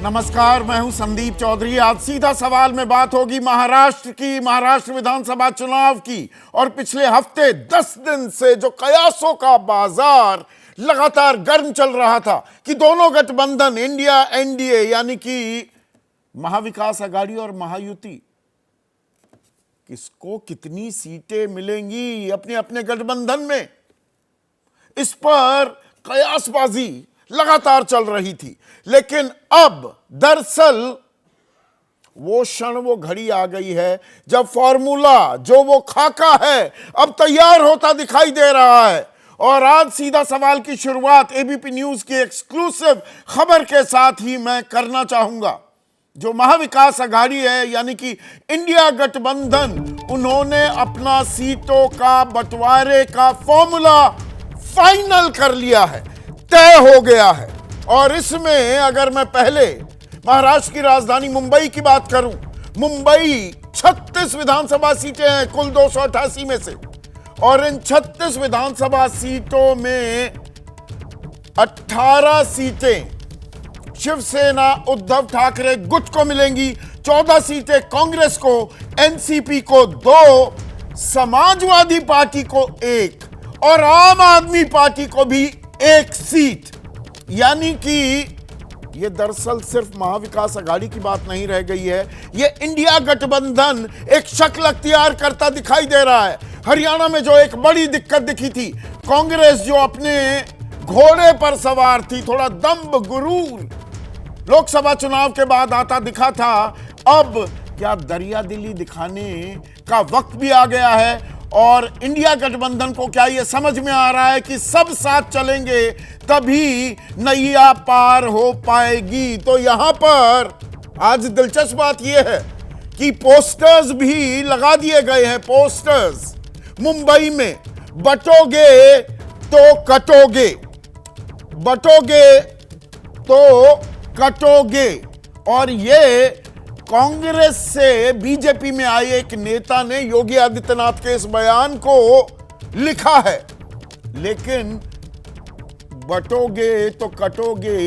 नमस्कार, मैं हूं संदीप चौधरी। आज सीधा सवाल में बात होगी महाराष्ट्र की, महाराष्ट्र विधानसभा चुनाव की। और पिछले हफ्ते 10 दिन से जो कयासों का बाजार लगातार गर्म चल रहा था कि दोनों गठबंधन इंडिया एनडीए यानी कि महाविकास अघाड़ी और महायुति, किसको कितनी सीटें मिलेंगी अपने अपने गठबंधन में, इस पर कयासबाजी लगातार चल रही थी। लेकिन अब दरअसल वो क्षण, वो घड़ी आ गई है जब फॉर्मूला, जो वो खाका है, अब तैयार होता दिखाई दे रहा है। और आज सीधा सवाल की शुरुआत एबीपी न्यूज की एक्सक्लूसिव खबर के साथ ही मैं करना चाहूंगा। जो महाविकास अघाड़ी है यानी कि इंडिया गठबंधन, उन्होंने अपना सीटों का बंटवारे का फॉर्मूला फाइनल कर लिया है, तय हो गया है। और इसमें अगर मैं पहले महाराष्ट्र की राजधानी मुंबई की बात करूं, मुंबई 36 विधानसभा सीटें हैं कुल 288 में से। और इन 36 विधानसभा सीटों में 18 सीटें शिवसेना उद्धव ठाकरे गुट को मिलेंगी, 14 सीटें कांग्रेस को, एनसीपी को 2, समाजवादी पार्टी को 1 और आम आदमी पार्टी को भी 1 सीट। यानी कि यह दरअसल सिर्फ महाविकास अघाड़ी की बात नहीं रह गई है, यह इंडिया गठबंधन एक शक्ल अख्तियार करता दिखाई दे रहा है। हरियाणा में जो एक बड़ी दिक्कत दिखी थी, कांग्रेस जो अपने घोड़े पर सवार थी, थोड़ा दम्भ गुरूर लोकसभा चुनाव के बाद आता दिखा था, अब क्या दरिया दिली दिखाने का वक्त भी आ गया है। और इंडिया गठबंधन को क्या यह समझ में आ रहा है कि सब साथ चलेंगे तभी नैया पार हो पाएगी। तो यहां पर आज दिलचस्प बात यह है कि पोस्टर्स भी लगा दिए गए हैं। पोस्टर्स मुंबई में, बटोगे तो कटोगे, बटोगे तो कटोगे। और ये कांग्रेस से बीजेपी में आए एक नेता ने योगी आदित्यनाथ के इस बयान को लिखा है। लेकिन बटोगे तो कटोगे,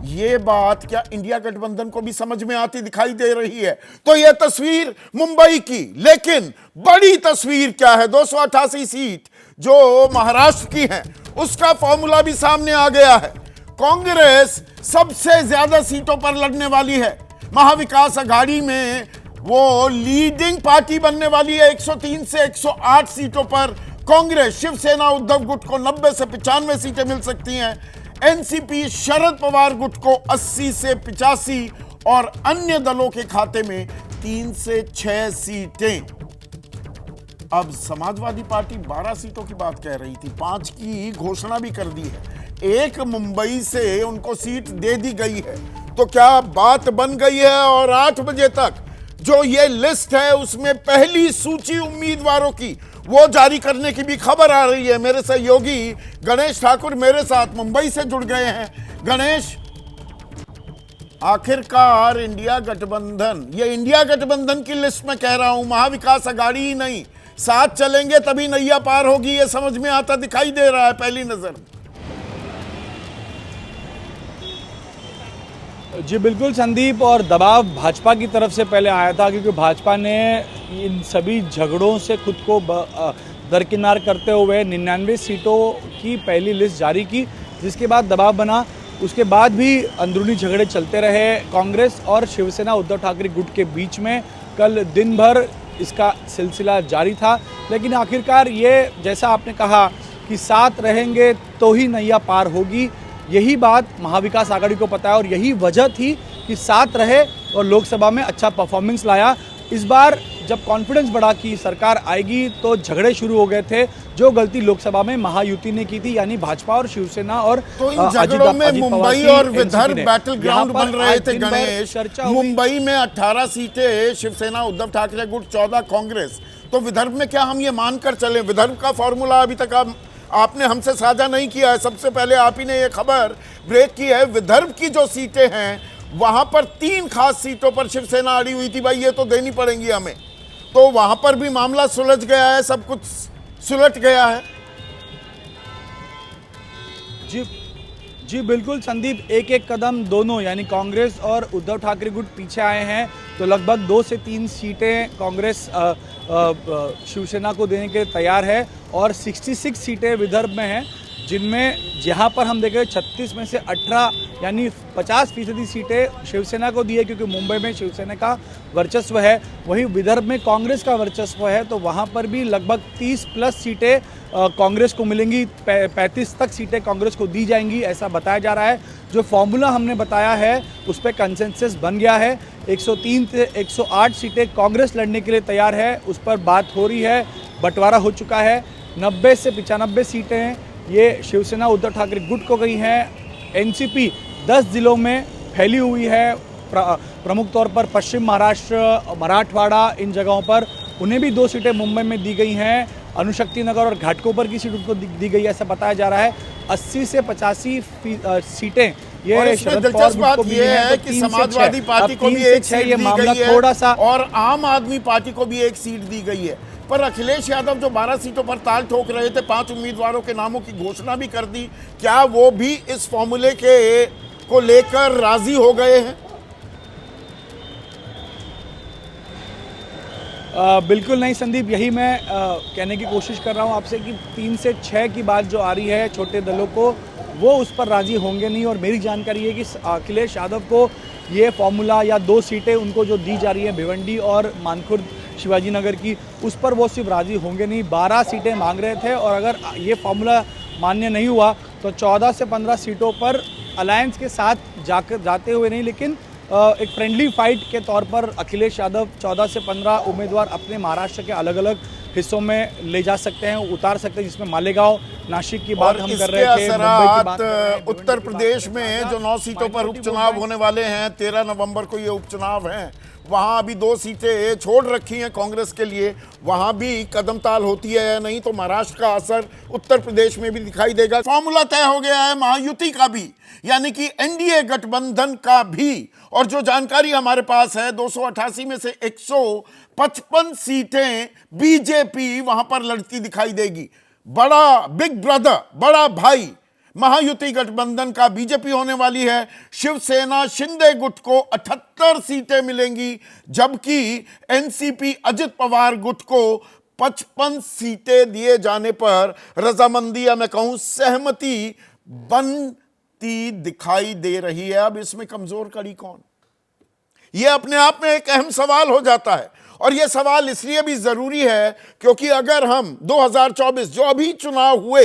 ये बात क्या इंडिया गठबंधन को भी समझ में आती दिखाई दे रही है? तो यह तस्वीर मुंबई की, लेकिन बड़ी तस्वीर क्या है? 288 सीट जो महाराष्ट्र की हैं, उसका फॉर्मूला भी सामने आ गया है। कांग्रेस सबसे ज्यादा सीटों पर लड़ने वाली है। महाविकास अघाड़ी में वो लीडिंग पार्टी बनने वाली है। 103 से 108 सीटों पर कांग्रेस, शिवसेना उद्धव गुट को 90 से 95 सीटें मिल सकती हैं। एनसीपी शरद पवार गुट को 80 से 85 और अन्य दलों के खाते में 3 से 6 सीटें। अब समाजवादी पार्टी 12 सीटों की बात कह रही थी, 5 की घोषणा भी कर दी है, एक मुंबई से उनको सीट दे दी गई है। तो क्या बात बन गई है? और 8 बजे तक जो ये लिस्ट है उसमें पहली सूची उम्मीदवारों की वो जारी करने की भी खबर आ रही है। मेरे सहयोगी गणेश ठाकुर मेरे साथ मुंबई से जुड़ गए हैं। गणेश, आखिरकार इंडिया गठबंधन, ये इंडिया गठबंधन की लिस्ट में कह रहा हूं, महाविकास अघाड़ी ही नहीं, साथ चलेंगे तभी नैया पार होगी, ये समझ में आता दिखाई दे रहा है पहली नजर। जी बिल्कुल संदीप, और दबाव भाजपा की तरफ से पहले आया था क्योंकि भाजपा ने इन सभी झगड़ों से खुद को दरकिनार करते हुए 99 सीटों की पहली लिस्ट जारी की, जिसके बाद दबाव बना। उसके बाद भी अंदरूनी झगड़े चलते रहे कांग्रेस और शिवसेना उद्धव ठाकरे गुट के बीच में। कल दिन भर इसका सिलसिला जारी था, लेकिन आखिरकार ये, जैसा आपने कहा कि साथ रहेंगे तो ही नैया पार होगी, यही बात महाविकास आघाड़ी को पता है और यही वजह थी कि साथ रहे और लोकसभा में अच्छा परफॉर्मेंस लाया। इस बार जब कॉन्फिडेंस बढ़ा कि सरकार आएगी तो झगड़े शुरू हो गए थे, जो गलती लोकसभा में महायुति ने की थी, यानी भाजपा और शिवसेना। और तो इन झगड़ों में मुंबई और विदर्भ बैटल ग्राउंड बन रहे थे गणेश। मुंबई में 18 सीटें शिवसेना उद्धव ठाकरे गुट, 14 कांग्रेस। तो विदर्भ में क्या हम ये मानकर चले, विदर्भ का फॉर्मूला अभी तक आपने हमसे साझा नहीं किया है, सबसे पहले आप ही ने ये खबर ब्रेक की है। विदर्भ की जो सीटें हैं वहां पर 3 खास सीटों पर शिवसेना अड़ी हुई थी, भाई ये तो देनी पड़ेंगी हमें। तो वहां पर भी मामला सुलझ गया है, सब कुछ सुलझ गया है। जी जी बिल्कुल संदीप, एक एक कदम दोनों यानी कांग्रेस और उद्धव ठाकरे गुट पीछे आए हैं। तो लगभग 2 से 3 सीटें कांग्रेस शिवसेना को देने के लिए तैयार है और 66 सीटें विदर्भ में हैं, जिनमें जहां पर हम देखें 36 में से 18 यानी 50% सीटें शिवसेना को दी है, क्योंकि मुंबई में शिवसेना का वर्चस्व है। वहीं विदर्भ में कांग्रेस का वर्चस्व है, तो वहां पर भी लगभग 30 प्लस सीटें कांग्रेस को मिलेंगी। 35 तक सीटें कांग्रेस को दी जाएंगी, ऐसा बताया जा रहा है। जो फॉर्मूला हमने बताया है उस पर कंसेंसस बन गया है। 103 से 108 सीटें कांग्रेस लड़ने के लिए तैयार है, उस पर बात हो रही है, बंटवारा हो चुका है। 90 से 95 सीटें ये शिवसेना उद्धव ठाकरे गुट को गई हैं। एनसीपी 10 जिलों में फैली हुई है, प्रमुख तौर पर पश्चिम महाराष्ट्र, मराठवाड़ा, इन जगहों पर। उन्हें भी 2 सीटें मुंबई में दी गई हैं। अनुशक्ति नगर और घाटकोपर की सीट उनको दी गई है, ऐसा बताया जा रहा है। 80 से 85 सीटें ये और इसमें दिलचस्प बात यह है कि समाजवादी पार्टी को भी एक सीट दी गई है थोड़ा सा, और आम आदमी पार्टी को भी एक सीट दी गई है। पर अखिलेश यादव जो 12 सीटों पर ताल ठोक रहे थे, 5 उम्मीदवारों के नामों की घोषणा भी कर दी, क्या वो भी इस फॉर्मूले को लेकर राजी हो गए हैं? बिल्कुल नहीं संदीप, यही मैं कहने की कोशिश कर रहा हूं आपसे कि 3 से 6 की बात जो आ रही है छोटे दलों को, वो उस पर राजी होंगे नहीं। और मेरी जानकारी है कि अखिलेश यादव को ये फॉर्मूला या 2 सीटें उनको जो दी जा रही है भिवंडी और मानखुर्द शिवाजी नगर की, उस पर वो सिर्फ राजी होंगे नहीं। 12 सीटें मांग रहे थे और अगर ये फॉर्मूला मान्य नहीं हुआ तो 14 से 15 सीटों पर अलायंस के साथ जाते हुए नहीं, लेकिन एक फ्रेंडली फाइट के तौर पर अखिलेश यादव 14 से 15 उम्मीदवार अपने महाराष्ट्र के अलग अलग हिस्सों में ले जा सकते हैं, उतार सकते हैं, जिसमें मालेगांव, नासिक की बात हम कर रहे थे, मुंबई की बात कर रहे हैं, उत्तर प्रदेश में जो 9 सीटों पर उपचुनाव होने वाले हैं, 13 नवंबर को ये उपचुनाव हैं, वहां अभी 2 सीटें छोड़ रखी हैं कांग्रेस के लिए। वहां भी कदमताल होती है या नहीं, तो महाराष्ट्र का असर उत्तर प्रदेश में भी दिखाई देगा। फॉर्मूला तय हो गया है महायुति का भी, यानी कि एनडीए गठबंधन का भी। और जो जानकारी हमारे पास है, 288 में से 155 सीटें बीजेपी वहां पर लड़ती दिखाई देगी। बड़ा बिग ब्रदर, बड़ा भाई महायुति गठबंधन का बीजेपी होने वाली है। शिवसेना शिंदे गुट को 78 सीटें मिलेंगी, जबकि एनसीपी अजित पवार गुट को 55 सीटें दिए जाने पर रजामंदी, या मैं कहूं सहमति बनती दिखाई दे रही है। अब इसमें कमजोर कड़ी कौन? यह अपने आप में एक अहम सवाल हो जाता है, और यह सवाल इसलिए भी जरूरी है क्योंकि अगर हम 2024 जो अभी चुनाव हुए,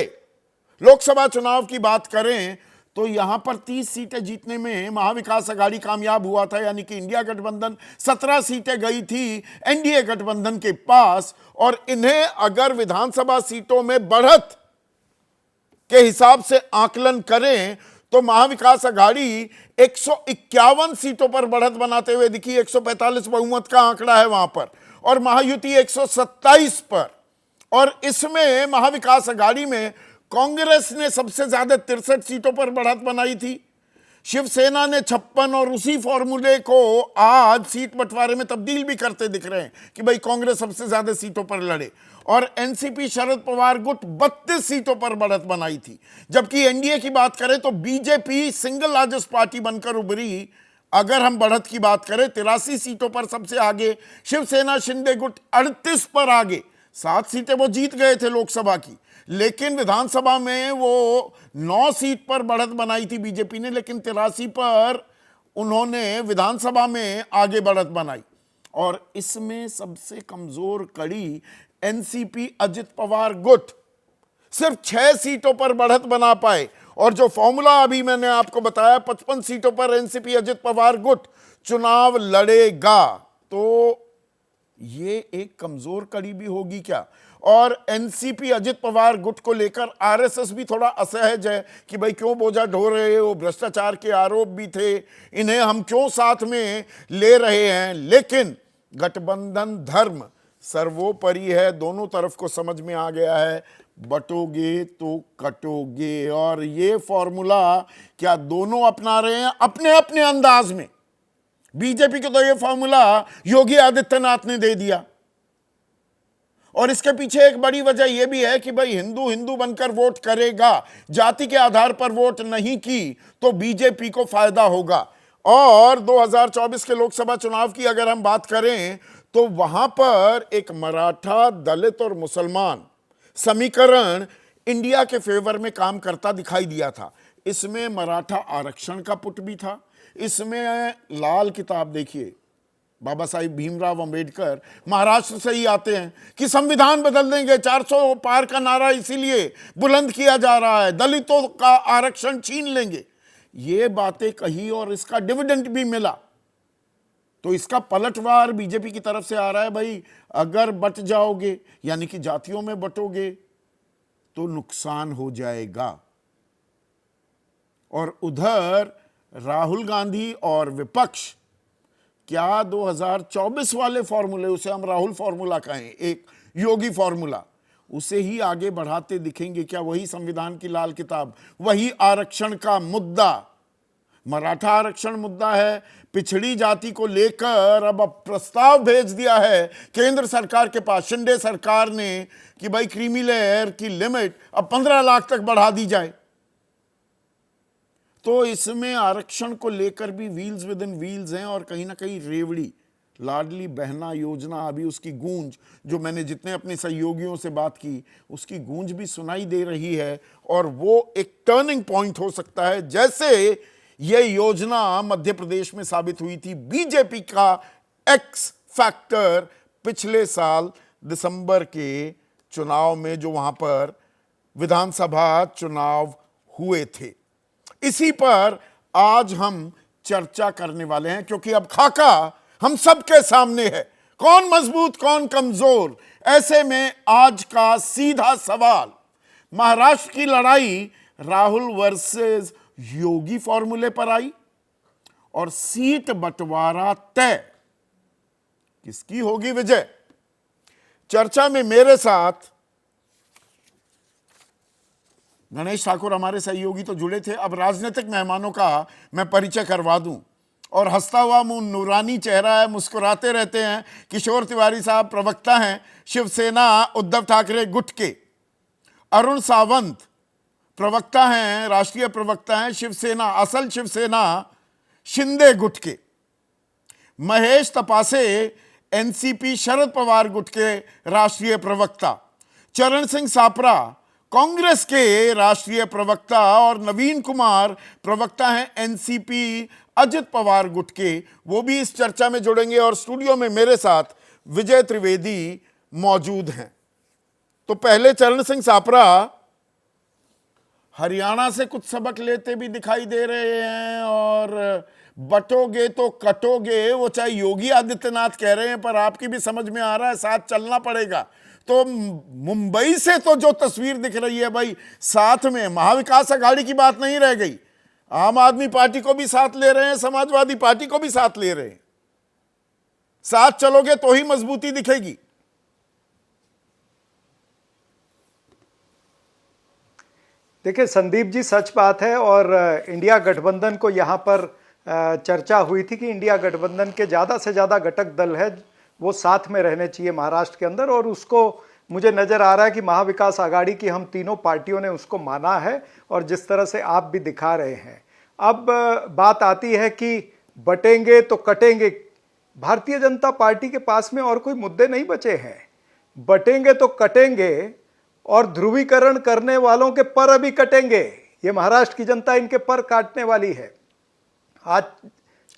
लोकसभा चुनाव की बात करें, तो यहां पर 30 सीटें जीतने में महाविकास अघाड़ी कामयाब हुआ था, यानी कि इंडिया गठबंधन 17 सीटें गई थी एनडीए गठबंधन के पास। और इन्हें अगर विधानसभा सीटों में बढ़त के हिसाब से आकलन करें तो महाविकास अघाड़ी 151 सीटों पर बढ़त बनाते हुए दिखी, 145 बहुमत का आंकड़ा है वहां पर, और महायुति 127 पर। और इसमें महाविकास अघाड़ी में कांग्रेस ने सबसे ज्यादा 63 सीटों पर बढ़त बनाई थी, शिवसेना ने 56, और उसी फॉर्मूले को आज सीट बंटवारे में तब्दील भी करते दिख रहे हैं कि भाई कांग्रेस सबसे ज्यादा सीटों पर लड़े। और एनसीपी शरद पवार गुट 32 सीटों पर बढ़त बनाई थी, जबकि एनडीए की बात करें तो बीजेपी सिंगल लार्जेस्ट पार्टी बनकर उभरी। अगर हम बढ़त की बात करें, 83 सीटों पर सबसे आगे शिवसेना शिंदे गुट 38 पर आगे। 7 सीटें वो जीत गए थे लोकसभा की, लेकिन विधानसभा में वो 9 सीट पर बढ़त बनाई थी बीजेपी ने, लेकिन 83 पर उन्होंने विधानसभा में आगे बढ़त बनाई। और इसमें सबसे कमजोर कड़ी एनसीपी अजित पवार गुट सिर्फ 6 सीटों पर बढ़त बना पाए। और जो फॉर्मूला अभी मैंने आपको बताया, 55 सीटों पर एनसीपी अजित पवार गुट चुनाव लड़ेगा, तो ये एक कमजोर कड़ी भी होगी क्या? और एनसीपी अजित पवार गुट को लेकर आरएसएस भी थोड़ा असहज है कि भाई क्यों बोझा ढो रहे हो, भ्रष्टाचार के आरोप भी थे, इन्हें हम क्यों साथ में ले रहे हैं। लेकिन गठबंधन धर्म सर्वोपरि है, दोनों तरफ को समझ में आ गया है, बटोगे तो कटोगे। और ये फॉर्मूला क्या दोनों अपना रहे हैं अपने अपने अंदाज में? बीजेपी को तो ये फॉर्मूला योगी आदित्यनाथ ने दे दिया, और इसके पीछे एक बड़ी वजह यह भी है कि भाई हिंदू हिंदू बनकर वोट करेगा, जाति के आधार पर वोट नहीं की तो बीजेपी को फायदा होगा। और 2024 के लोकसभा चुनाव की अगर हम बात करें तो वहां पर एक मराठा, दलित और मुसलमान समीकरण इंडिया के फेवर में काम करता दिखाई दिया था। इसमें मराठा आरक्षण का पुट भी था, इसमें लाल किताब देखिए, बाबा साहिब भीमराव अंबेडकर महाराष्ट्र से ही आते हैं कि संविधान बदल देंगे, 400 पार का नारा इसीलिए बुलंद किया जा रहा है, दलितों का आरक्षण छीन लेंगे, ये बातें कही और इसका डिविडेंड भी मिला। तो इसका पलटवार बीजेपी की तरफ से आ रहा है, भाई अगर बट जाओगे यानी कि जातियों में बटोगे तो नुकसान हो जाएगा। और उधर राहुल गांधी और विपक्ष क्या 2024 वाले फॉर्मूले, उसे हम राहुल फॉर्मूला कहें, एक योगी फॉर्मूला, उसे ही आगे बढ़ाते दिखेंगे क्या? वही संविधान की लाल किताब, वही आरक्षण का मुद्दा, मराठा आरक्षण मुद्दा है, पिछड़ी जाति को लेकर अब प्रस्ताव भेज दिया है केंद्र सरकार के पास, शिंदे सरकार ने, कि भाई क्रीमी लेयर की लिमिट अब 15 लाख तक बढ़ा दी जाए। तो इसमें आरक्षण को लेकर भी व्हील्स विद इन व्हील्स हैं और कहीं ना कहीं रेवड़ी, लाडली बहना योजना, अभी उसकी गूंज, जो मैंने जितने अपने सहयोगियों से बात की उसकी गूंज भी सुनाई दे रही है। और वो एक टर्निंग पॉइंट हो सकता है, जैसे ये योजना मध्य प्रदेश में साबित हुई थी। बीजेपी का एक्स फैक्टर पिछले साल दिसंबर के चुनाव में, जो वहां पर विधानसभा चुनाव हुए थे। इसी पर आज हम चर्चा करने वाले हैं, क्योंकि अब खाका हम सबके सामने है, कौन मजबूत कौन कमजोर। ऐसे में आज का सीधा सवाल, महाराष्ट्र की लड़ाई राहुल वर्सेस योगी फॉर्मूले पर आई और सीट बंटवारा तय, किसकी होगी विजय? चर्चा में मेरे साथ गणेश ठाकुर हमारे सहयोगी तो जुड़े थे, अब राजनीतिक मेहमानों का मैं परिचय करवा दूं। और हंसता हुआ मुंह, नूरानी चेहरा है, मुस्कुराते रहते हैं, किशोर तिवारी साहब प्रवक्ता हैं शिवसेना उद्धव ठाकरे गुट के। अरुण सावंत प्रवक्ता हैं, राष्ट्रीय प्रवक्ता हैं शिवसेना, असल शिवसेना शिंदे गुट के। महेश तपासे एनसीपी शरद पवार गुट के राष्ट्रीय प्रवक्ता। चरण सिंह सापरा कांग्रेस के राष्ट्रीय प्रवक्ता और नवीन कुमार प्रवक्ता हैं एनसीपी अजित पवार गुट के, वो भी इस चर्चा में जुड़ेंगे। और स्टूडियो में मेरे साथ विजय त्रिवेदी मौजूद हैं। तो पहले चरण सिंह सापरा, हरियाणा से कुछ सबक लेते भी दिखाई दे रहे हैं और बटोगे तो कटोगे, वो चाहे योगी आदित्यनाथ कह रहे हैं, पर आपकी भी समझ में आ रहा है साथ चलना पड़ेगा। तो मुंबई से तो जो तस्वीर दिख रही है भाई, साथ में महाविकास अघाड़ी की बात नहीं रह गई, आम आदमी पार्टी को भी साथ ले रहे हैं, समाजवादी पार्टी को भी साथ ले रहे हैं। साथ चलोगे तो ही मजबूती दिखेगी। देखिए संदीप जी, सच बात है। और इंडिया गठबंधन को यहाँ पर चर्चा हुई थी कि इंडिया गठबंधन के ज़्यादा से ज़्यादा घटक दल है वो साथ में रहने चाहिए महाराष्ट्र के अंदर, और उसको मुझे नज़र आ रहा है कि महाविकास आघाड़ी की हम तीनों पार्टियों ने उसको माना है, और जिस तरह से आप भी दिखा रहे हैं। अब बात आती है कि बटेंगे तो कटेंगे। भारतीय जनता पार्टी के पास में और कोई मुद्दे नहीं बचे हैं। बटेंगे तो कटेंगे और ध्रुवीकरण करने वालों के पर अभी कटेंगे। ये महाराष्ट्र की जनता इनके पर काटने वाली है। आज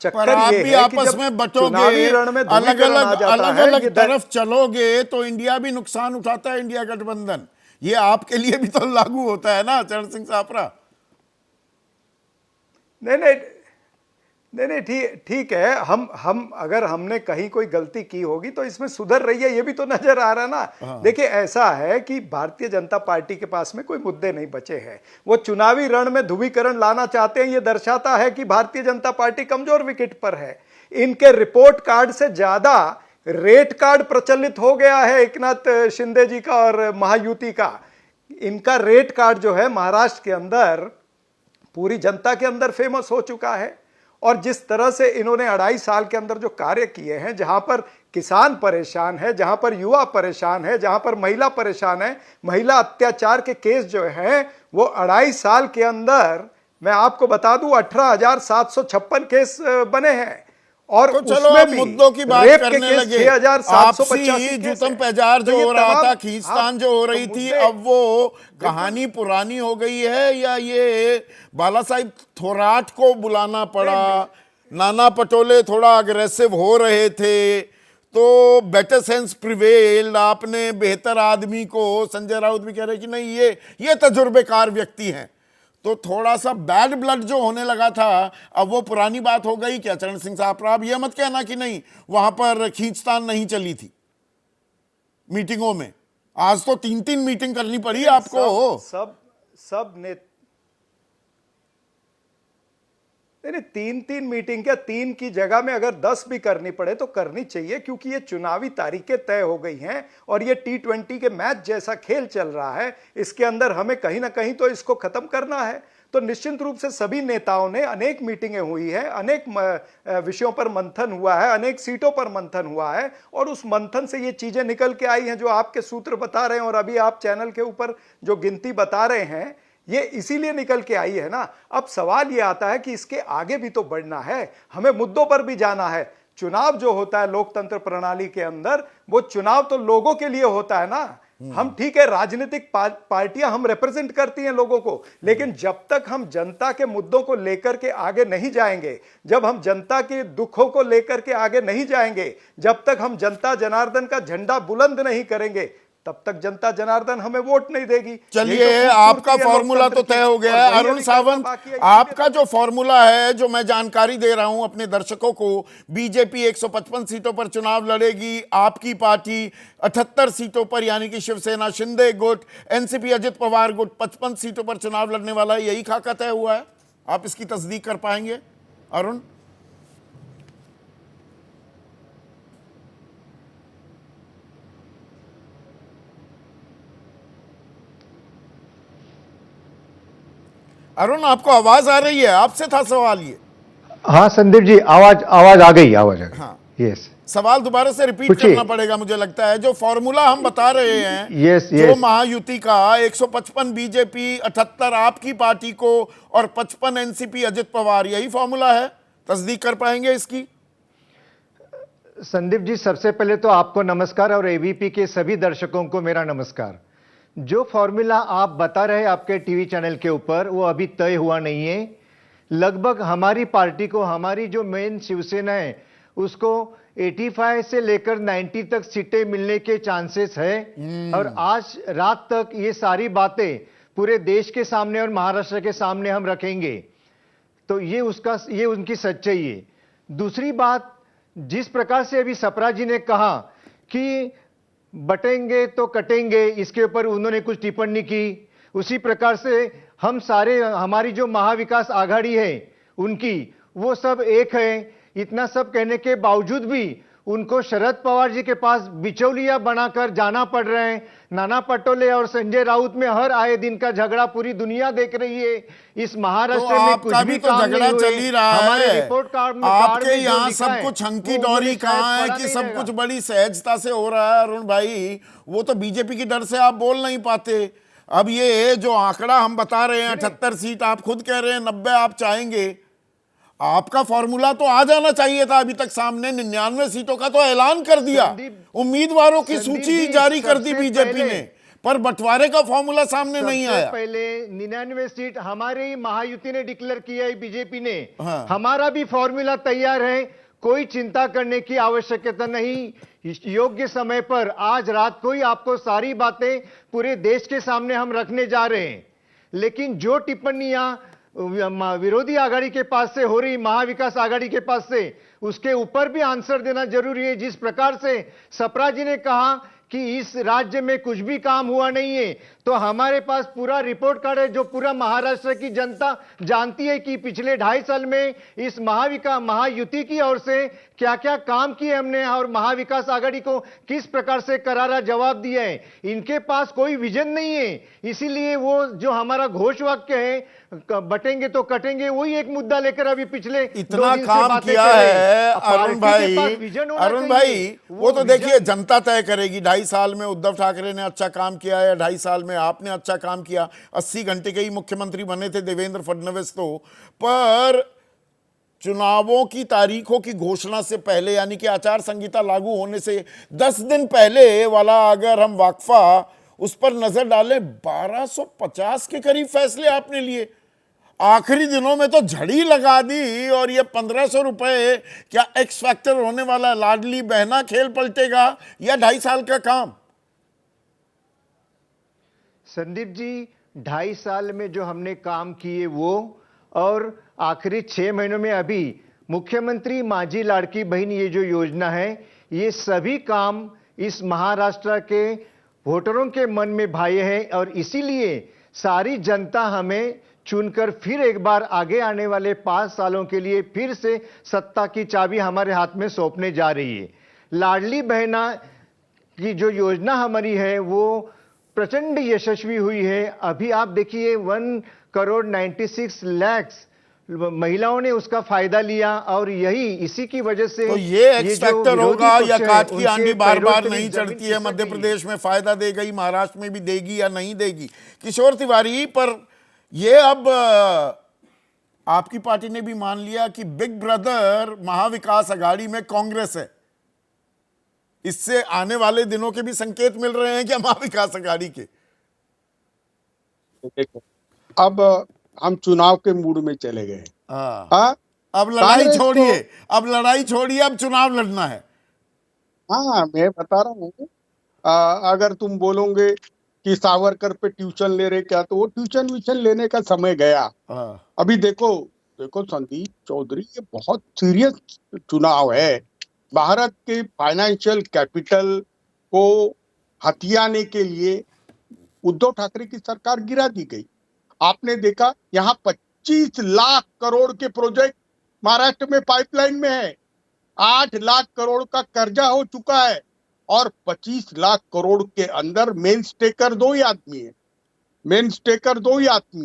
पर आप भी आपस में बटोगे, अलग अलग तरफ चलोगे तो इंडिया भी नुकसान उठाता है, इंडिया गठबंधन। ये आपके लिए भी तो लागू होता है ना चरण सिंह सापरा? नहीं, ठीक है। हम अगर हमने कहीं कोई गलती की होगी तो इसमें सुधर रही है, ये भी तो नजर आ रहा है ना। देखिए ऐसा है कि भारतीय जनता पार्टी के पास में कोई मुद्दे नहीं बचे हैं। वो चुनावी रण में ध्रुवीकरण लाना चाहते हैं, ये दर्शाता है कि भारतीय जनता पार्टी कमजोर विकेट पर है। इनके रिपोर्ट कार्ड से ज्यादा रेट कार्ड प्रचलित हो गया है एकनाथ शिंदे जी का और महायुति का। इनका रेट कार्ड जो है महाराष्ट्र के अंदर पूरी जनता के अंदर फेमस हो चुका है। और जिस तरह से इन्होंने 2.5 साल के अंदर जो कार्य किए हैं, जहां पर किसान परेशान है, जहां पर युवा परेशान है, जहां पर महिला परेशान है, महिला अत्याचार के केस जो हैं वो 2.5 साल के अंदर मैं आपको बता दूं 18,756 केस बने हैं। और तो चलो उसमें अब भी मुद्दों की बात रेप के करने केस लगे। 6,785 आपसी केस जुतम हैं। पैजार जो तो ये हो रहा तमाम- था, खींचतान जो हो रही तो थी, मुद्दे- अब वो कहानी पुरानी हो गई है या ये बाला साहिब थोराट को बुलाना पड़ा? नाना पटोले थोड़ा अग्रेसिव हो रहे थे तो बेटर सेंस प्रिवेल, आपने बेहतर आदमी को, संजय राउत भी कह रहे कि नहीं ये तजुर्बेकार व्यक्ति हैं, तो थोड़ा सा बैड ब्लड जो होने लगा था अब वो पुरानी बात हो गई क्या? चरण सिंह साहब, आप ये मत कहना कि नहीं वहां पर खींचतान नहीं चली थी मीटिंगों में। आज तो 3-3 मीटिंग करनी पड़ी आपको। सब ने नहीं 3-3 मीटिंग क्या, 3 की जगह में अगर 10 भी करनी पड़े तो करनी चाहिए, क्योंकि ये चुनावी तारीखें तय हो गई हैं और ये T20 के मैच जैसा खेल चल रहा है। इसके अंदर हमें कहीं ना कहीं तो इसको खत्म करना है। तो निश्चित रूप से सभी नेताओं ने अनेक मीटिंगें हुई है, अनेक विषयों पर मंथन हुआ है, अनेक सीटों पर मंथन हुआ है और उस मंथन से ये चीजें निकल के आई हैं जो आपके सूत्र बता रहे हैं और अभी आप चैनल के ऊपर जो गिनती बता रहे हैं, ये इसीलिए निकल के आई है ना। अब सवाल ये आता है कि इसके आगे भी तो बढ़ना है, हमें मुद्दों पर भी जाना है। चुनाव जो होता है लोकतंत्र प्रणाली के अंदर, वो चुनाव तो लोगों के लिए होता है ना। हम ठीक है, राजनीतिक पार्टियां हम रिप्रेजेंट करती हैं लोगों को, लेकिन जब तक हम जनता के मुद्दों को लेकर के आगे नहीं जाएंगे, जब हम जनता के दुखों को लेकर के आगे नहीं जाएंगे, जब तक हम जनता जनार्दन का झंडा बुलंद नहीं करेंगे, तब तक जनता जनार्दन हमें वोट नहीं देगी। चलिए, आपका फॉर्मूला तो तय हो गया है। अरुण सावंत, आपका जो फॉर्मूला है, जो मैं जानकारी दे रहा हूं अपने दर्शकों को, बीजेपी 155 सीटों पर चुनाव लड़ेगी, आपकी पार्टी 78 सीटों पर, यानी कि शिवसेना शिंदे गुट, एनसीपी अजित पवार गुट 55 सीटों पर चुनाव लड़ने वाला है, यही खाका तय हुआ है? आप इसकी तस्दीक कर पाएंगे अरुण? अरुण, आपको आवाज आ रही है? आपसे था सवाल ये। हाँ संदीप जी, आवाज आ गई। हाँ, यस। सवाल दोबारा से रिपीट करना पड़ेगा मुझे लगता है। जो फॉर्मूला हम बता रहे हैं, जो महायुति का 155 बीजेपी, 78 आपकी पार्टी को और 55 एनसीपी अजित पवार, यही फॉर्मूला है? तस्दीक कर पाएंगे इसकी? संदीप जी, सबसे पहले तो आपको नमस्कार और एबीपी के सभी दर्शकों को मेरा नमस्कार। जो फॉर्मूला आप बता रहे आपके टीवी चैनल के ऊपर, वो अभी तय हुआ नहीं है। लगभग हमारी पार्टी को, हमारी जो मेन शिवसेना है, उसको 85 से लेकर 90 तक सीटें मिलने के चांसेस है। और आज रात तक ये सारी बातें पूरे देश के सामने और महाराष्ट्र के सामने हम रखेंगे। तो ये उनकी सच्चाई है। दूसरी बात, जिस प्रकार से अभी सप्रा जी ने कहा कि बटेंगे तो कटेंगे, इसके ऊपर उन्होंने कुछ टिप्पणी की, उसी प्रकार से हम सारे, हमारी जो महाविकास आघाड़ी है उनकी, वो सब एक है। इतना सब कहने के बावजूद भी उनको शरद पवार जी के पास बिचौलिया बनाकर जाना पड़ रहे हैं। नाना पटोले और संजय राउत में हर आए दिन का झगड़ा पूरी दुनिया देख रही है। इस महाराष्ट्र में कुछ भी तो झगड़ा चल ही रहा है। रिपोर्ट कार्ड में आपके यहाँ सब कुछ हंकी डोरी कहाँ है कि सब कुछ बड़ी सहजता से हो रहा है? अरुण भाई, वो तो बीजेपी की डर से आप बोल नहीं पाते। अब ये जो आंकड़ा हम बता रहे हैं 78 सीट, आप खुद कह रहे हैं 90 आप चाहेंगे, आपका फॉर्मूला तो आ जाना चाहिए था अभी तक सामने। 99 सीटों का तो ऐलान कर दिया, उम्मीदवारों की सूची जारी कर दी बीजेपी ने, पर बंटवारे का फॉर्मूला सामने नहीं आया। पहले 99 सीट हमारे ही महायुति ने डिक्लेयर किया है, बीजेपी ने। हाँ। हमारा भी फॉर्मूला तैयार है, कोई चिंता करने की आवश्यकता नहीं। योग्य समय पर आज रात को ही आपको सारी बातें पूरे देश के सामने हम रखने जा रहे हैं। लेकिन जो टिप्पणियां विरोधी आघाड़ी के पास से हो रही, महाविकास आघाड़ी के पास से, उसके ऊपर भी आंसर देना जरूरी है। जिस प्रकार से सप्रा जी ने कहा कि इस राज्य में कुछ भी काम हुआ नहीं है, तो हमारे पास पूरा रिपोर्ट कार्ड है जो पूरा महाराष्ट्र की जनता जानती है कि पिछले 2.5 साल में इस महायुति की ओर से क्या क्या काम किए हमने और महाविकास आघाड़ी को किस प्रकार से करारा जवाब दिया है। इनके पास कोई विजन नहीं है, इसीलिए वो जो हमारा घोष वाक्य है बटेंगे तो कटेंगे, वही एक मुद्दा लेकर अभी पिछले 2 इतना दिन से काम बातें किया कर रहे हैं। है अब अरुण पार्टी के पास भाई। विजन होना अरुण चाहिए। भाई वो तो देखिए विजन- जनता तय करेगी। 2.5 साल में उद्धव ठाकरे ने अच्छा काम किया है, 2.5 साल में आपने अच्छा काम किया। 80 घंटे के ही मुख्यमंत्री बने थे देवेंद्र फडणवीस तो। पर चुनावों की तारीखों की घोषणा से पहले, यानी कि आचार संहिता लागू होने से 10 दिन पहले वाला अगर हम वाकफा उस पर नजर डालें, 1250 के करीब फैसले आपने लिए। आखिरी दिनों में तो झड़ी लगा दी और ये 1500 रुपए क्या एक्स फैक्टर होने वाला है? लाडली बहना खेल पलटेगा या 2.5 साल का काम? संदीप जी 2.5 साल में जो हमने काम किए वो, और आखिरी 6 महीनों में अभी मुख्यमंत्री माझी लाड़की बहन ये जो योजना है, ये सभी काम इस महाराष्ट्र के वोटरों के मन में भाए हैं और इसीलिए सारी जनता हमें चुनकर फिर एक बार आगे आने वाले 5 सालों के लिए फिर से सत्ता की चाबी हमारे हाथ में सौंपने जा रही है। लाडली बहना की जो योजना हमारी है वो प्रचंड यशस्वी हुई है। अभी आप देखिए 1,96,00,000 महिलाओं ने उसका फायदा लिया और यही इसी की वजह से तो ये एक्स जो फैक्टर विरोधी होगा पक्ष या है, काट की उनके आंधी बार पैरों बार तले नहीं जमीन चढ़ती है? खिसक मध्य गई। प्रदेश में फायदा दे गई, महाराष्ट्र में भी देगी या नहीं देगी? किशोर तिवारी, पर ये अब आपकी पार्टी ने भी मान लिया कि बिग ब्रदर महाविकास आघाड़ी में कांग्रेस है। इससे आने वाले दिनों के भी संकेत मिल रहे हैं क्या महाविकास आघाड़ी के? देखो, अब हम चुनाव के मूड में चले गए। हाँ, हाँ, अब लड़ाई कांग्रेस छोड़िए, को- अब लड़ाई छोड़िए, अब चुनाव लड़ना है। हाँ, मैं बता रहा हूँ। अगर तुम बोलोगे कि सावरकर पे ट्यूशन ले रहे क्या, तो वो ट्यूशन लेने का समय गया। हाँ, अभी देखो संदीप चौधरी, ये बहुत सीरियस चुनाव है। भारत के फाइनेंशियल कैपिटल को हथियाने के लिए उद्धव ठाकरे की सरकार गिरा दी गई। आपने देखा यहाँ 25 लाख करोड़ के प्रोजेक्ट महाराष्ट्र में पाइपलाइन में है। 8 लाख करोड़ का कर्जा हो चुका है और 25 लाख करोड़ के अंदर मेन स्टेकर 2 ही आदमी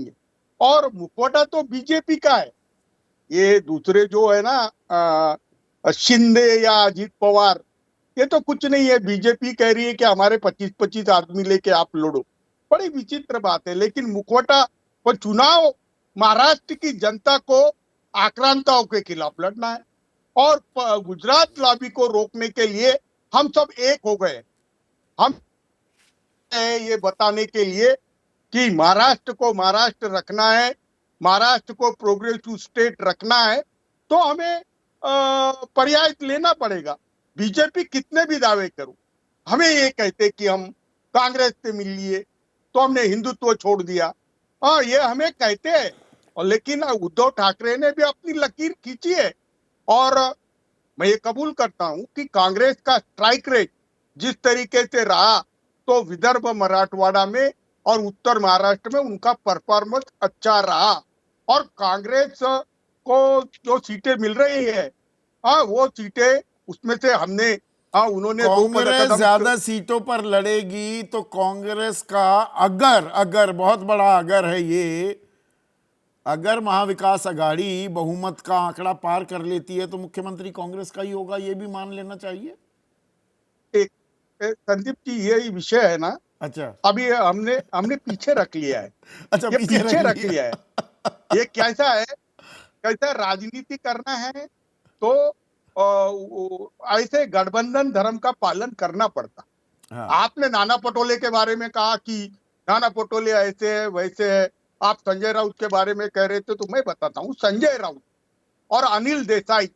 है। और मुखौटा तो बीजेपी का है। ये दूसरे जो है ना शिंदे या अजीत पवार, ये तो कुछ नहीं है। बीजेपी कह रही है कि हमारे 25-25 आदमी लेके आप लड़ो। बड़ी विचित्र बात है। लेकिन मुखौटा पर चुनाव महाराष्ट्र की जनता को आक्रांताओं के खिलाफ लड़ना है और गुजरात लॉबी को रोकने के लिए हम सब एक हो गए। हम ये बताने के लिए कि महाराष्ट्र को महाराष्ट्र रखना है, महाराष्ट्र को प्रोग्रेसिव स्टेट रखना है, तो हमें पर्याय लेना पड़ेगा। बीजेपी कितने भी दावे करूं, हमें ये कहते कि हम कांग्रेस से मिल लिए तो हमने हिंदुत्व छोड़ दिया। हाँ, ये हमें कहते हैं, और लेकिन उद्धव ठाकरे ने भी अपनी लकीर खींची है। और मैं ये कबूल करता हूं कि कांग्रेस का स्ट्राइक रेट जिस तरीके से रहा, तो विदर्भ मराठवाड़ा में और उत्तर महाराष्ट्र में उनका परफॉर्मेंस अच्छा रहा। और कांग्रेस को जो सीटें मिल रही है, हाँ, वो सीटें उसमें से हमने, हाँ, उन्होंने कांग्रेस ज्यादा सीटों पर लड़ेगी तो कांग्रेस का अगर बहुत बड़ा अगर है ये, अगर महाविकास आघाड़ी बहुमत का आंकड़ा पार कर लेती है तो मुख्यमंत्री कांग्रेस का ही होगा, ये भी मान लेना चाहिए। एक संदीप जी, यही विषय है ना। अच्छा, अभी हमने पीछे रख लिया है। अच्छा, ये पीछे रख लिया है। ये कैसा है, कैसा राजनीति करना है तो ऐसे गठबंधन धर्म का पालन करना पड़ता। हाँ, आपने नाना पटोले के बारे में कहा कि नाना पटोले ऐसे है वैसे है। आप संजय राउत के बारे में कह रहे थे, तो मैं बताता हूँ, संजय राउत और अनिल देसाई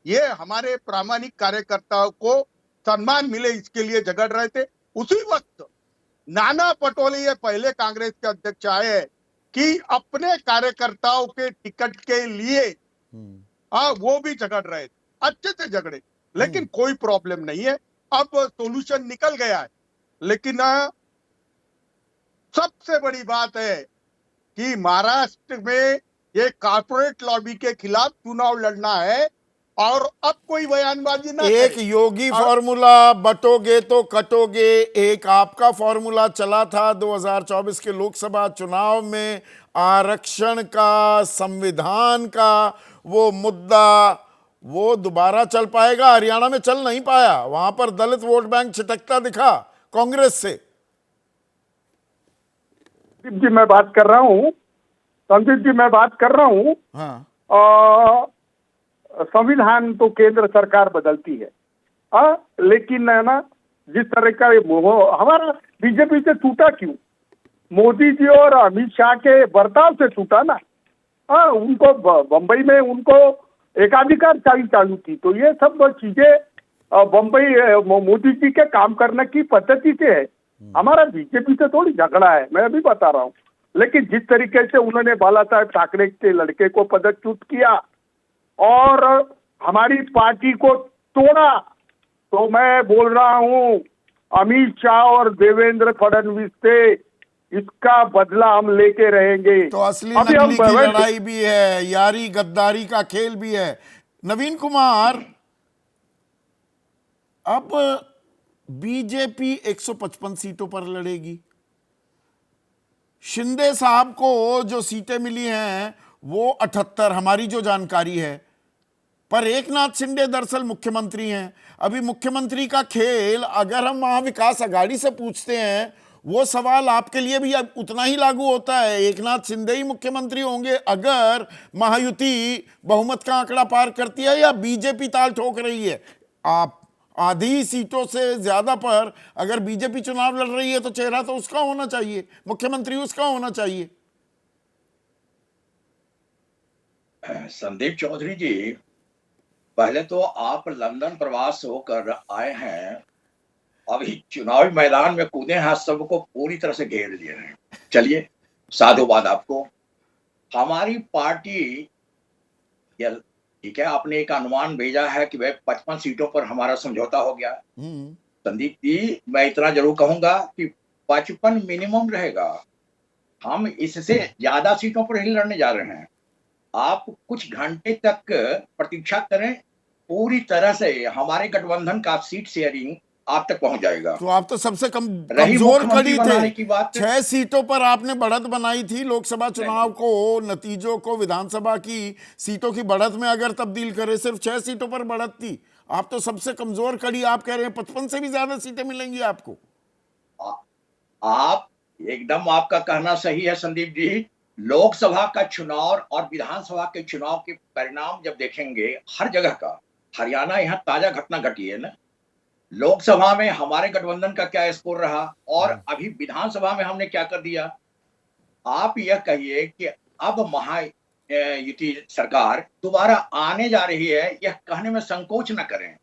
ये हमारे प्रामाणिक कार्यकर्ताओं को सम्मान मिले इसके लिए झगड़ रहे थे। उसी वक्त नाना पटोले ये पहले कांग्रेस के अध्यक्ष आए कि अपने कार्यकर्ताओं के टिकट के लिए वो भी झगड़ रहे थे, अच्छे से झगड़े, लेकिन कोई प्रॉब्लम नहीं है। अब सॉल्यूशन निकल गया है। लेकिन सबसे बड़ी बात है कि महाराष्ट्र में ये कॉर्पोरेट लॉबी के खिलाफ चुनाव लड़ना है और अब कोई बयानबाजी ना एक करे। योगी फॉर्मूला, बटोगे तो कटोगे, एक आपका फॉर्मूला चला था 2024 के लोकसभा चुनाव में, आरक्षण का, संविधान का वो मुद्दा, वो दोबारा चल पाएगा? हरियाणा में चल नहीं पाया, वहां पर दलित वोट बैंक छिटकता दिखा कांग्रेस से। संदीप जी मैं बात कर रहा हूँ, हाँ, संविधान तो केंद्र सरकार बदलती है, लेकिन है ना, जिस तरह का हमारा बीजेपी से टूटा क्यों? मोदी जी और अमित शाह के बर्ताव से टूटा ना। उनको बंबई में उनको एकाधिकार चालू थी, तो ये सब चीजें बंबई मोदी जी के काम करने की पद्धति से है। हमारा बीजेपी से थोड़ी झगड़ा है, मैं अभी बता रहा हूँ। लेकिन जिस तरीके से उन्होंने बाला साहेब ठाकरे के लड़के को पदच्युत किया और हमारी पार्टी को तोड़ा, तो मैं बोल रहा हूँ अमित शाह और देवेंद्र फडणवीस से इसका बदला हम लेके रहेंगे। तो असली नकली की लड़ाई भी है, यारी गद्दारी का खेल भी है। नवीन कुमार, अब बीजेपी 155 सीटों पर लड़ेगी। शिंदे साहब को जो सीटें मिली हैं वो 78, हमारी जो जानकारी है, पर एकनाथ शिंदे दरअसल मुख्यमंत्री हैं। अभी मुख्यमंत्री का खेल, अगर हम महाविकास आघाड़ी से पूछते हैं, वो सवाल आपके लिए भी अब उतना ही लागू होता है। एकनाथ शिंदे ही मुख्यमंत्री होंगे अगर महायुति बहुमत का आंकड़ा पार करती है, या बीजेपी ताल ठोक रही है? आप आधी सीटों से ज्यादा पर अगर बीजेपी चुनाव लड़ रही है तो चेहरा तो उसका होना चाहिए, मुख्यमंत्री उसका होना चाहिए। संदीप चौधरी जी, पहले तो आप लंदन प्रवास होकर आए हैं, अभी चुनावी मैदान में कूदे हैं, सबको पूरी तरह से घेर लिए हैं। चलिए, साधुवाद आपको। हमारी पार्टी, ठीक है, आपने एक अनुमान भेजा है कि भाई 55 सीटों पर हमारा समझौता हो गया। संदीप जी, मैं इतना जरूर कहूंगा कि 55 मिनिमम रहेगा, हम इससे ज्यादा सीटों पर ही लड़ने जा रहे हैं। आप कुछ घंटे तक प्रतीक्षा करें, पूरी तरह से हमारे गठबंधन का सीट शेयरिंग आप तक पहुंच जाएगा। तो आप तो सबसे कमजोर कड़ी थे। 6 सीटों पर आपने बढ़त बनाई थी लोकसभा चुनाव को, नतीजों को विधानसभा की सीटों की बढ़त में अगर तब्दील करें, सिर्फ 6 सीटों पर बढ़त थी। आप तो सबसे कमजोर कड़ी, आप कह रहे हैं 55 से भी ज्यादा सीटें मिलेंगी आपको। आप एकदम, आपका कहना सही है संदीप जी। लोकसभा का चुनाव और विधानसभा के चुनाव के परिणाम जब देखेंगे हर जगह का, हरियाणा यहाँ ताजा घटना घटी है ना, लोकसभा में हमारे गठबंधन का क्या स्कोर रहा और अभी विधानसभा में हमने क्या कर दिया। आप यह कहिए कि अब महायुति सरकार दोबारा आने जा रही है, यह कहने में संकोच न करें।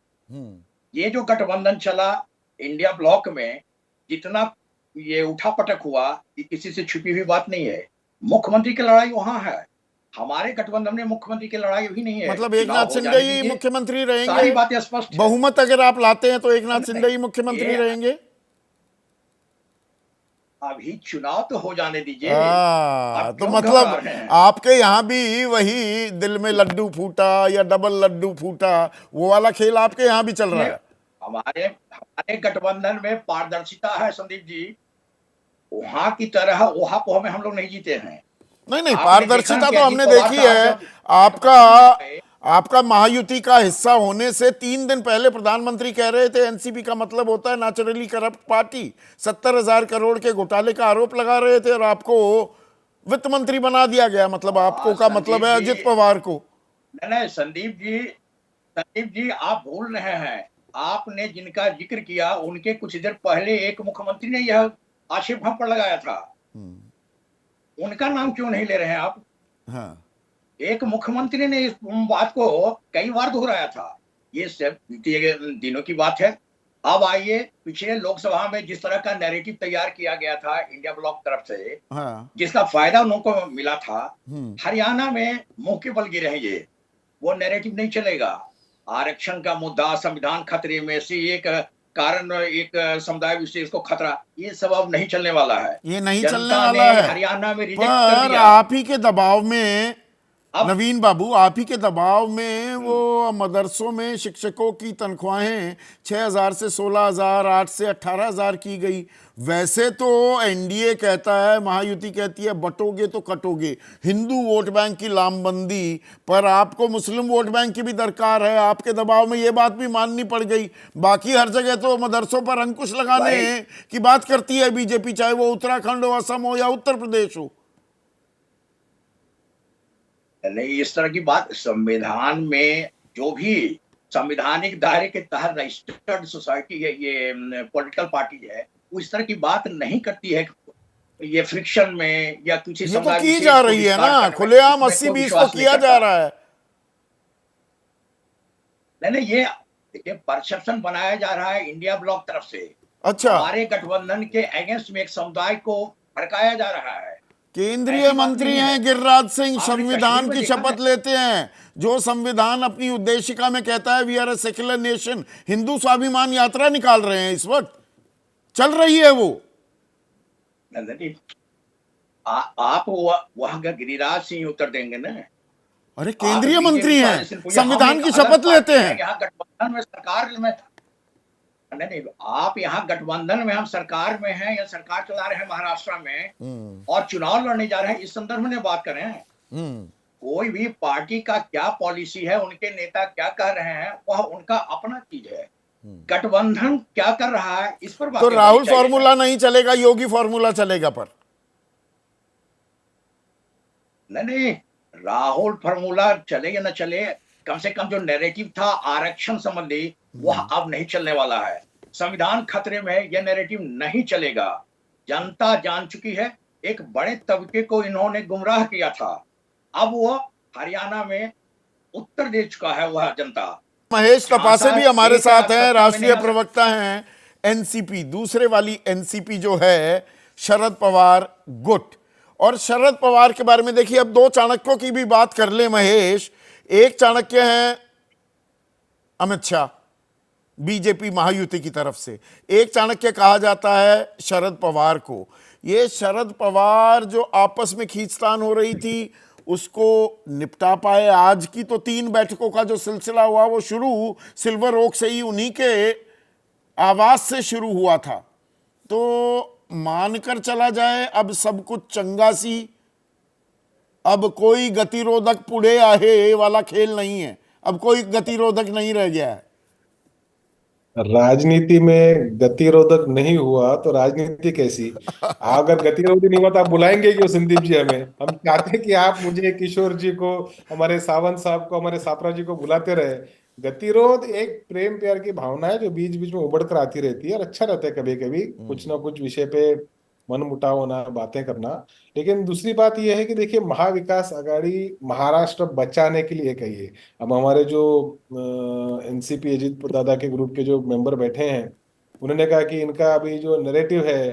ये जो गठबंधन चला इंडिया ब्लॉक में, जितना ये उठापटक हुआ, ये किसी से छुपी हुई बात नहीं है। मुख्यमंत्री की लड़ाई वहां है, हमारे गठबंधन में मुख्यमंत्री की लड़ाई भी नहीं है। मतलब एकनाथ शिंदे ही मुख्यमंत्री रहेंगे, सारी बातें स्पष्ट। बहुमत अगर आप लाते हैं तो एकनाथ शिंदे ही मुख्यमंत्री रहेंगे। अभी चुनाव तो हो जाने दीजिए। तो मतलब आपके यहाँ भी वही दिल में लड्डू फूटा या डबल लड्डू फूटा, वो वाला खेल आपके यहाँ भी चल रहा है। हमारे गठबंधन में पारदर्शिता है संदीप जी, वहां की तरह वहां में हम लोग नहीं जीते हैं। नहीं, पारदर्शिता तो हमने देखी है। आपका महायुति का हिस्सा होने से 3 दिन पहले प्रधानमंत्री कह रहे थे एनसीपी का मतलब होता है नेचुरली करप्ट पार्टी, 70,000 करोड़ के घोटाले का आरोप लगा रहे थे और आपको वित्त मंत्री बना दिया गया। मतलब आपको का मतलब है अजित पवार को। नहीं संदीप जी आप भूल रहे हैं। आपने जिनका जिक्र किया उनके कुछ देर पहले एक मुख्यमंत्री ने यह आक्षेप हम पर लगाया था, उनका नाम क्यों नहीं ले रहे हैं आप? हाँ। एक मुख्यमंत्री ने इस बात को कई बार दोहराया था। ये सब दिनों की बात है। अब आइए, पिछले लोकसभा में जिस तरह का नैरेटिव तैयार किया गया था इंडिया ब्लॉक तरफ से, हाँ। जिसका फायदा उनको मिला था, हरियाणा में मुंह के बल गिरे हैं। वो नैरेटिव नहीं चलेगा। आरक्षण का मुद्दा, संविधान खतरे में से एक कारण एक समुदाय विशेष को खतरा, ये सब अब नहीं चलने वाला है। ये नहीं चलने जनता वाला ने है। हरियाणा में रिजेक्ट कर पर दिया। आप ही के दबाव में, अब नवीन बाबू, आप ही के दबाव में वो मदरसों में शिक्षकों की तनख्वाहें 6,000 से 16,000, 8 से 18,000 की गई। वैसे तो एनडीए कहता है, महायुति कहती है बटोगे तो कटोगे, हिंदू वोट बैंक की लामबंदी, पर आपको मुस्लिम वोट बैंक की भी दरकार है। आपके दबाव में ये बात भी माननी पड़ गई। बाकी हर जगह तो मदरसों पर अंकुश लगाने भाई, की बात करती है बीजेपी, चाहे वो उत्तराखंड हो, असम हो या उत्तर प्रदेश हो। नहीं, इस तरह की बात संविधान में, जो भी संवैधानिक दायरे के तहत रजिस्टर्ड सोसाइटी है, ये पॉलिटिकल पार्टी है, वो इस तरह की बात नहीं करती है। ये फ्रिक्शन में या किसी ये तो समुदाय की विशेष जा को रही है डिस्कार्ड ना, करने में, खुलेआम इसमें कोई 80-20 को विश्वास नहीं किया जा करता। रहा है। नहीं, ये देखिए, परसेप्शन बनाया जा रहा है इंडिया ब्लॉक तरफ से। अच्छा, हमारे गठबंधन के अगेंस्ट में एक समुदाय को भड़काया जा रहा है। केंद्रीय ऐसी बात मंत्री नहीं है। हैं गिरिराज सिंह, आपने संविधान कश्मीर में की देखा शपथ है। लेते हैं। जो संविधान अपनी उद्देशिका में कहता है we are a secular nation, हिंदू स्वाभिमान यात्रा निकाल रहे हैं, इस वक्त चल रही है वो। नहीं, आप वह गिरिराज सिंह उत्तर देंगे ना। अरे केंद्रीय आप मंत्री बीजेपी हैं, वाले सिर्फ हम संविधान एक की अलग शपथ पार्टी लेते हैं, हैं। यहाँ गठबंधन में, सरकार में। नहीं, आप यहाँ गठबंधन में, हम सरकार में हैं या सरकार चला रहे हैं महाराष्ट्र में, और चुनाव लड़ने जा रहे हैं, इस संदर्भ में बात कर रहे हैं। कोई भी पार्टी का क्या पॉलिसी है, उनके नेता क्या कह रहे हैं, वह उनका अपना चीज है। गठबंधन क्या कर रहा है, इस पर बात तो करनी राहुल चाहिए। फॉर्मूला नहीं चलेगा, योगी फॉर्मूला चलेगा। पर नहीं, राहुल फार्मूला चले या न चले, कम से कम जो नैरेटिव था आरक्षण संबंधी, वह अब नहीं चलने वाला है। संविधान खतरे में है, यह नैरेटिव नहीं चलेगा। जनता जान चुकी है, एक बड़े तबके को इन्होंने गुमराह किया था, अब वो हरियाणा में उत्तर दे चुका है वह जनता। महेश तपासे भी हमारे एक साथ लाख हैं, सत्ता में राष्ट्रीय नहीं आ प्रवक्ता हैं एनसीपी, दूसरे वाली एनसीपी जो है शरद पवार गुट। और शरद पवार के बारे में देखिए, अब दो चाणक्यों की भी बात कर ले महेश। एक चाणक्य हैं अमित शाह, बीजेपी महायुति की तरफ से। एक चाणक्य कहा जाता है शरद पवार को। ये शरद पवार जो आपस में खींचतान हो रही थी, उसको निपटा पाए। आज की तो 3 बैठकों का जो सिलसिला हुआ, वो शुरू सिल्वर ओक से ही, उन्हीं के आवाज से शुरू हुआ था। तो मानकर चला जाए अब सब कुछ चंगा सी, अब कोई गतिरोधक पुढ़े आहे वाला खेल नहीं है, अब कोई गतिरोधक नहीं रह गया है। राजनीति में गतिरोधक नहीं हुआ तो राजनीति कैसी? अगर गतिरोध नहीं हुआ तो आप बुलाएंगे क्यों संदीप जी हमें? हम चाहते हैं कि आप मुझे, किशोर जी को, हमारे सावंत साहब को, हमारे सापरा जी को बुलाते रहे। गतिरोध एक प्रेम प्यार की भावना है जो बीच बीच में उबड़ कर आती रहती है, और अच्छा रहता है कभी कभी कुछ ना कुछ विषय पे मन मुटाव होना, बातें करना। लेकिन दूसरी बात यह है कि देखिए, महाविकास आघाड़ी महाराष्ट्र बचाने के लिए कही। अब हमारे जो एनसीपी अजीत दादा के ग्रुप के जो मेंबर बैठे हैं, उन्होंने कहा कि इनका अभी जो नैरेटिव है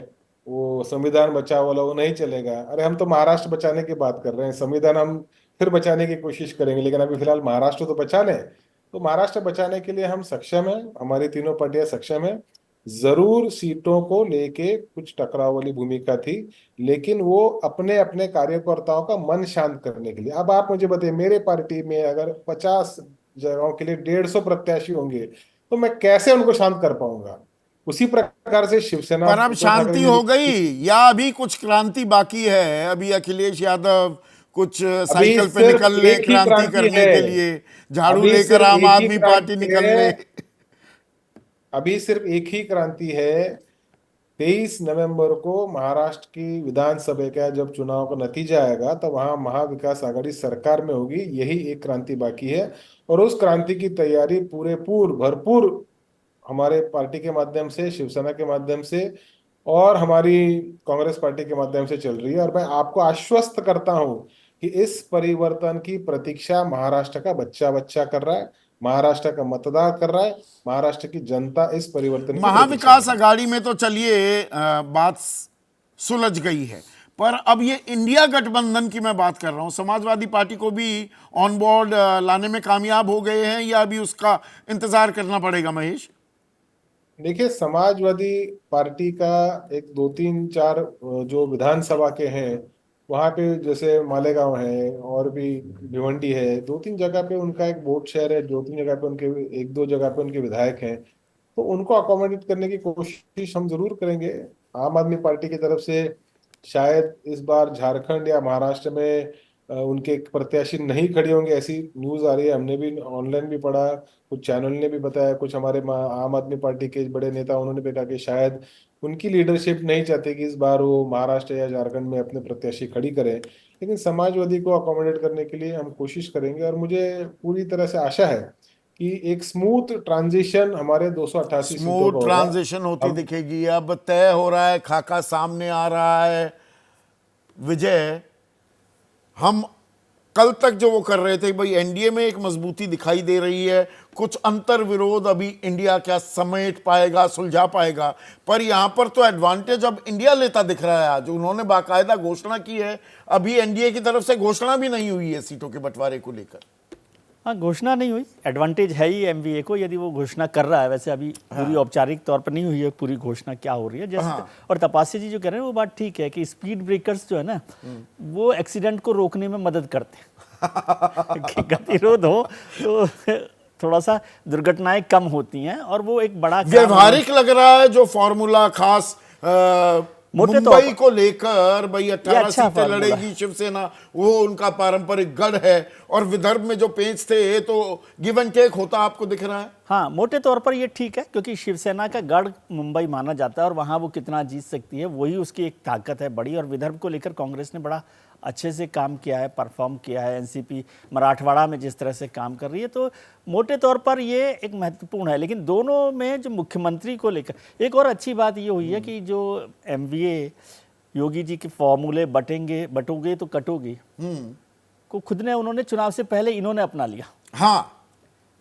वो संविधान बचाओ वाला, वो नहीं चलेगा। अरे हम तो महाराष्ट्र बचाने की बात कर रहे हैं, संविधान हम फिर बचाने की कोशिश करेंगे, लेकिन अभी फिलहाल महाराष्ट्र तो बचा लें। तो महाराष्ट्र बचाने के लिए हम सक्षम है, हमारी तीनों पार्टियां सक्षम है। जरूर सीटों को लेके कुछ टकराव वाली भूमिका थी, लेकिन वो अपने अपने कार्यकर्ताओं का मन शांत करने के लिए। अब आप मुझे बताइए, मेरे पार्टी में अगर 50 जगहों के लिए 150 प्रत्याशी होंगे तो मैं कैसे उनको शांत कर पाऊंगा? उसी प्रकार से शिवसेना पर अब शांति हो गई या अभी कुछ क्रांति बाकी है? अभी अखिलेश यादव कुछ साइकिल पे निकल ले क्रांति करने के लिए, झाड़ू लेकर आम आदमी पार्टी निकल ले। अभी सिर्फ एक ही क्रांति है। 23 नवंबर को महाराष्ट्र की विधानसभा का जब चुनाव का नतीजा आएगा, तब वहां महाविकास आघाड़ी सरकार में होगी। यही एक क्रांति बाकी है, और उस क्रांति की तैयारी भरपूर हमारे पार्टी के माध्यम से, शिवसेना के माध्यम से और हमारी कांग्रेस पार्टी के माध्यम से चल रही है। और मैं आपको आश्वस्त करता हूं कि इस परिवर्तन की प्रतीक्षा महाराष्ट्र का बच्चा बच्चा कर रहा है, महाराष्ट्र का मतदार कर रहा है, महाराष्ट्र की जनता इस परिवर्तन की महाविकास आघाड़ी में तो चलिए बात सुलझ गई है, पर अब ये इंडिया गठबंधन की मैं बात कर रहा हूं। समाजवादी पार्टी को भी ऑन बोर्ड लाने में कामयाब हो गए हैं या अभी उसका इंतजार करना पड़ेगा महेश? देखिए, समाजवादी पार्टी का एक दो तीन चार जो विधानसभा के हैं वहां पे, जैसे मालेगांव है और भी भिवंडी है, दो तीन जगह पे उनका एक वोट शेयर है, दो तीन जगह पे उनके, एक दो जगह पे उनके विधायक हैं। तो उनको अकोमोडेट करने की कोशिश हम जरूर करेंगे। आम आदमी पार्टी की तरफ से शायद इस बार झारखंड या महाराष्ट्र में उनके प्रत्याशी नहीं खड़े होंगे, ऐसी न्यूज आ रही है। हमने भी ऑनलाइन भी पढ़ा, कुछ चैनल ने भी बताया, कुछ हमारे आम आदमी पार्टी के बड़े नेता उन्होंने भी कहा कि शायद उनकी लीडरशिप नहीं चाहती कि इस बार वो महाराष्ट्र या झारखंड में अपने प्रत्याशी खड़ी करें। लेकिन समाजवादी को अकोमोडेट करने के लिए हम कोशिश करेंगे, और मुझे पूरी तरह से आशा है कि एक स्मूथ ट्रांजिशन हमारे 288 सीटों का स्मूथ होगा। ट्रांजिशन होती हम दिखेगी। अब तय हो रहा है, खाका सामने आ रहा है। विजय, हम कल तक जो वो कर रहे थे भाई, एनडीए में एक मजबूती दिखाई दे रही है, कुछ अंतर विरोध अभी इंडिया क्या समेट पाएगा, सुलझा पाएगा, पर यहां पर तो एडवांटेज अब इंडिया लेता दिख रहा है। आज उन्होंने बाकायदा घोषणा की है, अभी एनडीए की तरफ से घोषणा भी नहीं हुई है सीटों के बंटवारे को लेकर। हाँ, घोषणा नहीं हुई, एडवांटेज है ही एमवीए को यदि वो घोषणा कर रहा है। वैसे अभी पूरी औपचारिक तौर पर नहीं हुई है पूरी घोषणा क्या हो रही है जैसे। और तपासी जी जो कह रहे हैं वो बात ठीक है कि स्पीड ब्रेकर्स जो है ना वो एक्सीडेंट को रोकने में मदद करते हैं कि गतिरोध हो तो थोड़ा सा दुर्घटनाएं कम होती हैं, और वो एक बड़ा व्यवहारिक लग रहा है जो फॉर्मूला, खास मोटे तौर मुंबई पर को लेकर। भाई 18 अच्छा सीटें फार्मूला लड़ेगी शिवसेना, वो उनका पारंपरिक गढ़ है, और विदर्भ में जो पेंच थे तो गिव एंड टेक होता आपको दिख रहा है। हाँ, मोटे तौर पर ये ठीक है क्योंकि शिवसेना का गढ़ मुंबई माना जाता है और वहाँ वो कितना जीत सकती है वही उसकी एक ताकत है बड़ी। और विदर्भ को लेकर कांग्रेस ने बड़ा अच्छे से काम किया है, परफॉर्म किया है। एनसीपी मराठवाड़ा में जिस तरह से काम कर रही है, तो मोटे तौर पर ये एक महत्वपूर्ण है। लेकिन दोनों में जो मुख्यमंत्री को लेकर एक और अच्छी बात ये हुई है कि जो एमवीए योगी जी के फॉर्मूले बटोगे तो कटोगे को खुद ने, उन्होंने चुनाव से पहले इन्होंने अपना लिया। हाँ,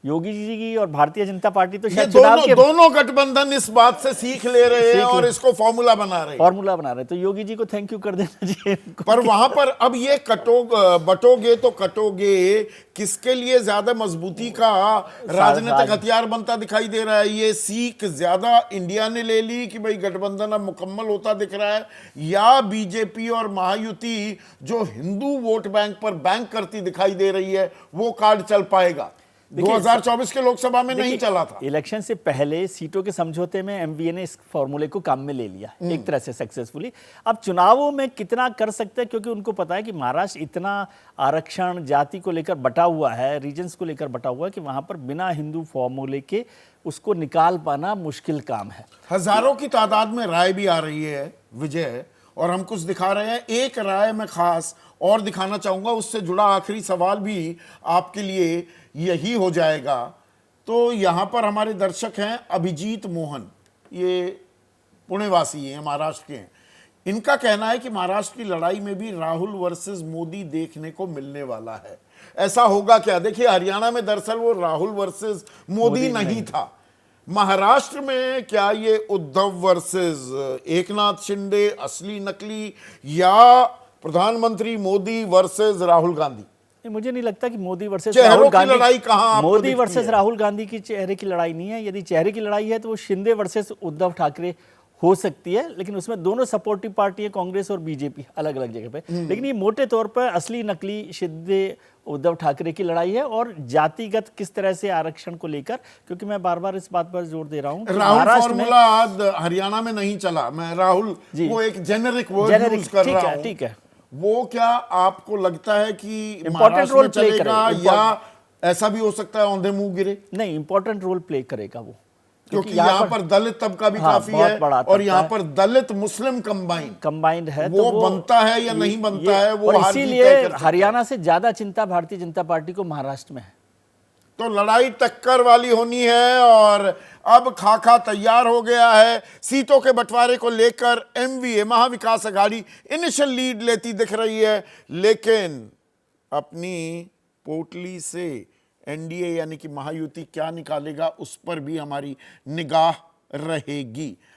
योगी जी की और भारतीय जनता पार्टी तो ये शायद चुनाव के दोनों गठबंधन इस बात से सीख ले रहे हैं और इसको फॉर्मूला बना रहे हैं। तो योगी जी को थैंक यू कर देना चाहिए। पर वहां पर अब ये बटोगे तो कटोगे किसके लिए ज्यादा मजबूती का राजनीतिक हथियार बनता दिखाई दे रहा है। ये सीख ज्यादा इंडिया ने ले ली कि भाई गठबंधन अब मुकम्मल होता दिख रहा है, या बीजेपी और महायुति जो हिंदू वोट बैंक पर बैंक करती दिखाई दे रही है, वो कार्ड चल पाएगा। 2024 के लोकसभा में नहीं चला था। इलेक्शन से पहले सीटों के समझौते में एमवीए ने इस फॉर्मूले को काम में ले लिया एक तरह से सक्सेसफुली। अब चुनावों में कितना कर सकते हैं, क्योंकि उनको पता है कि महाराष्ट्र इतना आरक्षण जाति को लेकर बटा हुआ है, रीजन्स को लेकर बटा हुआ है कि वहां पर बिना हिंदू फॉर्मूले के उसको निकाल पाना मुश्किल काम है। हजारों की तादाद में राय भी आ रही है विजय, और हम कुछ दिखा रहे हैं। एक राय मैं खास और दिखाना चाहूंगा, उससे जुड़ा आखिरी सवाल भी आपके लिए यही हो जाएगा। तो यहां पर हमारे दर्शक हैं अभिजीत मोहन, ये पुणेवासी हैं, महाराष्ट्र के हैं। इनका कहना है कि महाराष्ट्र की लड़ाई में भी राहुल वर्सेस मोदी देखने को मिलने वाला है। ऐसा होगा क्या? देखिए, हरियाणा में दरअसल वो राहुल वर्सेस मोदी नहीं था। महाराष्ट्र में क्या ये उद्धव वर्सेस एकनाथ शिंदे असली नकली, या प्रधानमंत्री मोदी वर्सेस राहुल गांधी? मुझे नहीं लगता कि मोदी वर्सेस चेहरों राहुल की गांधी, लड़ाई कहां आपको मोदी दिखती वर्सेस है? राहुल गांधी की चेहरे की लड़ाई नहीं है। यदि चेहरे की लड़ाई है तो वो शिंदे वर्सेस उद्धव ठाकरे हो सकती है, लेकिन उसमें दोनों सपोर्टिव पार्टी है, कांग्रेस और बीजेपी, अलग अलग जगह पे। लेकिन ये मोटे तौर पर असली नकली शिंदे उद्धव ठाकरे की लड़ाई है। और जातिगत किस तरह से आरक्षण को लेकर, क्योंकि मैं बार बार इस बात पर जोर दे रहा हूं, राहुल फॉर्मूला हरियाणा में नहीं चला। मैं राहुल वो एक जेनेरिक वर्ड यूज कर रहा हूं। ठीक है, वो क्या आपको लगता है कि इंपॉर्टेंट रोल प्ले चलेगा, या ऐसा भी हो सकता है औंधे मुंह गिरे? नहीं, इंपॉर्टेंट रोल प्ले करेगा वो, क्योंकि यहाँ पर दलित तबका भी काफी है, और यहाँ पर दलित मुस्लिम कंबाइंड है। वो बनता है या नहीं बनता है, वो और इसीलिए हरियाणा से ज्यादा चिंता भारतीय जनता पार्टी को महाराष्ट्र में है। तो लड़ाई टक्कर वाली होनी है, और अब खाका तैयार हो गया है। सीटों के बंटवारे को लेकर MVA Maha Vikas Aghadi initial lead लेती दिख रही है, लेकिन अपनी पोटली से एनडीए यानी कि महायुति क्या निकालेगा उस पर भी हमारी निगाह रहेगी।